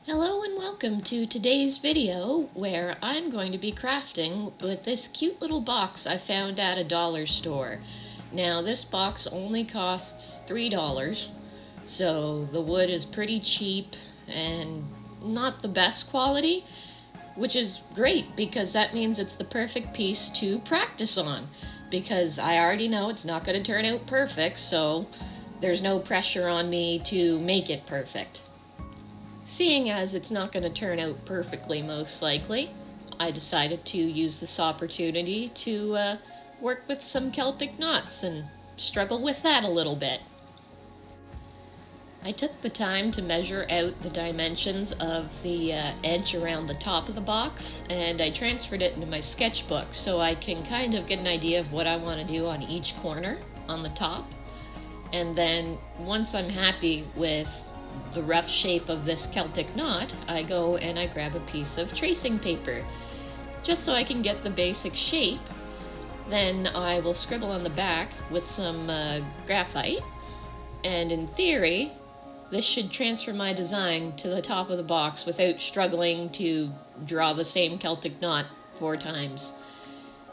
Hello and welcome to today's video where I'm going to be crafting with this cute little box I found at a dollar store. Now this box only costs $3, so the wood is pretty cheap and not the best quality, which is great because that means it's the perfect piece to practice on, because I already know it's not going to turn out perfect, so there's no pressure on me to make it perfect. Seeing as it's not going to turn out perfectly most likely, I decided to use this opportunity to work with some Celtic knots and struggle with that a little bit. I took the time to measure out the dimensions of the edge around the top of the box, and I transferred it into my sketchbook so I can kind of get an idea of what I want to do on each corner on the top. And then once I'm happy with the rough shape of this Celtic knot, I go and I grab a piece of tracing paper just so I can get the basic shape. Then I will scribble on the back with some graphite, and in theory this should transfer my design to the top of the box without struggling to draw the same Celtic knot 4 times.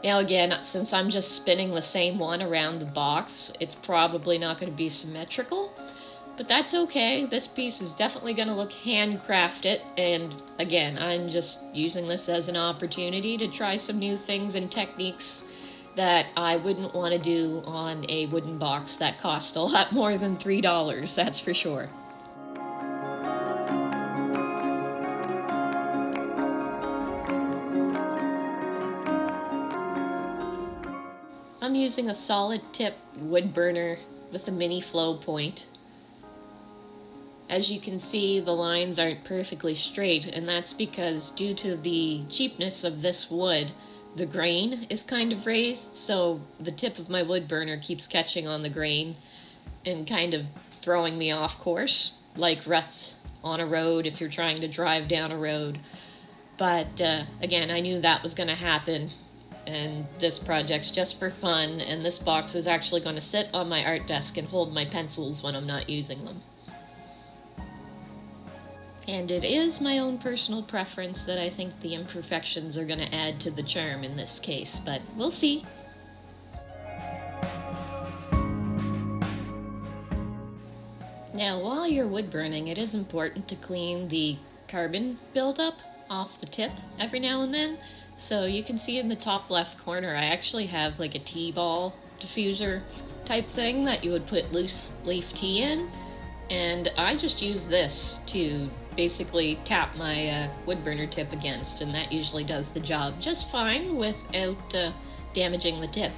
Now again, since I'm just spinning the same one around the box, it's probably not going to be symmetrical. But that's okay. This piece is definitely going to look handcrafted, and again, I'm just using this as an opportunity to try some new things and techniques that I wouldn't want to do on a wooden box that cost a lot more than $3, that's for sure. I'm using a solid tip wood burner with a mini flow point. As you can see, the lines aren't perfectly straight, and that's because due to the cheapness of this wood, the grain is kind of raised, so the tip of my wood burner keeps catching on the grain and kind of throwing me off course, like ruts on a road if you're trying to drive down a road. But again, I knew that was going to happen, and this project's just for fun, and this box is actually going to sit on my art desk and hold my pencils when I'm not using them. And it is my own personal preference that I think the imperfections are going to add to the charm in this case, but we'll see. Now, while you're wood burning, it is important to clean the carbon buildup off the tip every now and then. So you can see in the top left corner, I actually have like a tea ball diffuser type thing that you would put loose leaf tea in. And I just use this to basically tap my wood burner tip against, and that usually does the job just fine without damaging the tip.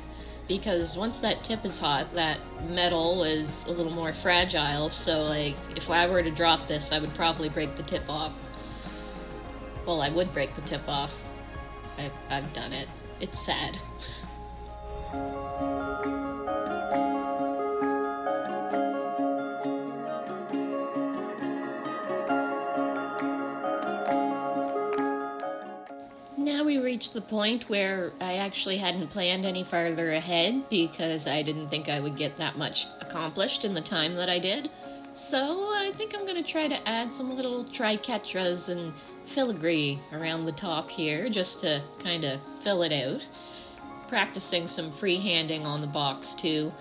Because once that tip is hot, that metal is a little more fragile, so like if I were to drop this, I would probably break the tip off. Well, I would break the tip off. I've done it. It's sad. Now we reached the point where I actually hadn't planned any farther ahead because I didn't think I would get that much accomplished in the time that I did. So I think I'm going to try to add some little triquetras and filigree around the top here just to kind of fill it out. Practicing some freehanding on the box too.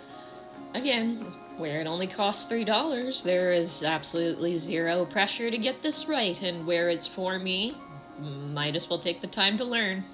Again, where it only costs $3, there is absolutely zero pressure to get this right, and where it's for me, might as well take the time to learn.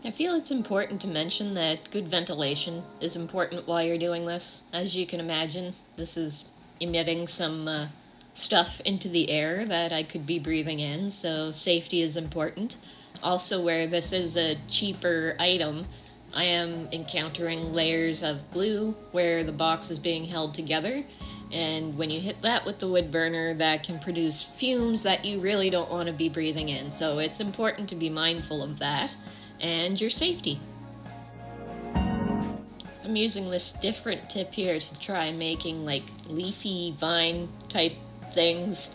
I feel it's important to mention that good ventilation is important while you're doing this. As you can imagine, this is emitting some stuff into the air that I could be breathing in, so safety is important. Also, where this is a cheaper item, I am encountering layers of glue where the box is being held together, and when you hit that with the wood burner, that can produce fumes that you really don't want to be breathing in, so it's important to be mindful of that and your safety. I'm using this different tip here to try making like leafy vine type things.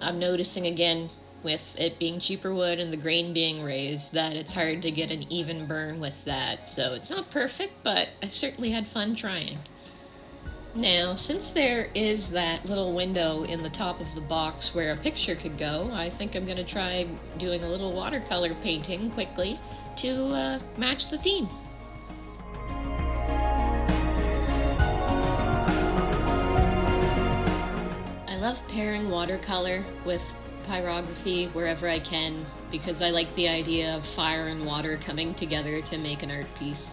I'm noticing again with it being cheaper wood and the grain being raised, that it's hard to get an even burn with that. So it's not perfect, but I certainly had fun trying. Now, since there is that little window in the top of the box where a picture could go, I think I'm going to try doing a little watercolor painting quickly to match the theme. I love pairing watercolor with pyrography wherever I can because I like the idea of fire and water coming together to make an art piece.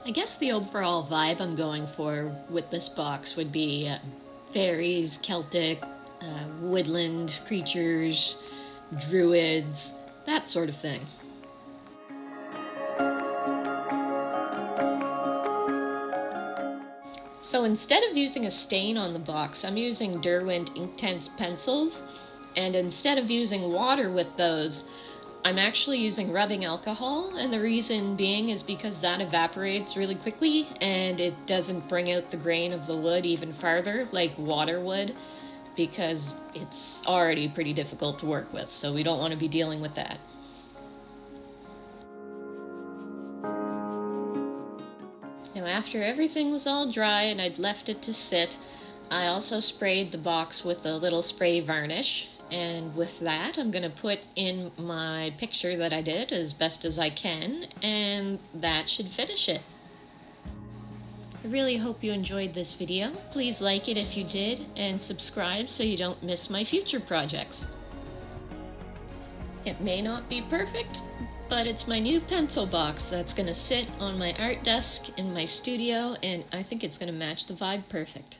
I guess the overall vibe I'm going for with this box would be fairies, Celtic, woodland creatures, druids, that sort of thing. So instead of using a stain on the box, I'm using Derwent Inktense pencils, and instead of using water with those, I'm actually using rubbing alcohol, and the reason being is because that evaporates really quickly and it doesn't bring out the grain of the wood even farther like water would, because it's already pretty difficult to work with, so we don't want to be dealing with that. Now after everything was all dry and I'd left it to sit, I also sprayed the box with a little spray varnish. And with that, I'm going to put in my picture that I did as best as I can, and that should finish it. I really hope you enjoyed this video. Please like it if you did, and subscribe so you don't miss my future projects. It may not be perfect, but it's my new pencil box that's going to sit on my art desk in my studio, and I think it's going to match the vibe perfect.